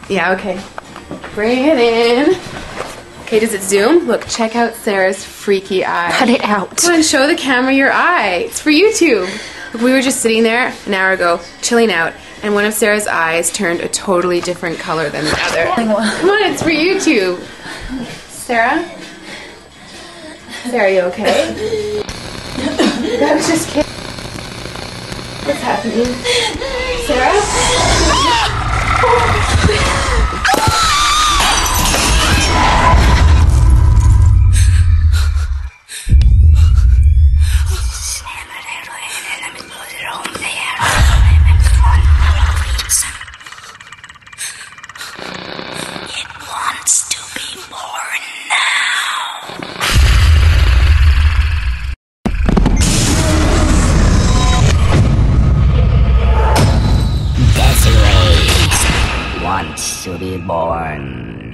Yeah, okay. Bring it in. Okay, does it zoom? Look, check out Sarah's freaky eye. Cut it out. Come on, show the camera your eye. It's for YouTube. Look, we were just sitting there an hour ago, chilling out, and one of Sarah's eyes turned a totally different color than the other. Come on, it's for YouTube. Sarah? Sarah, are you okay? That was just kidding. What's happening? Sarah? Wants to be born.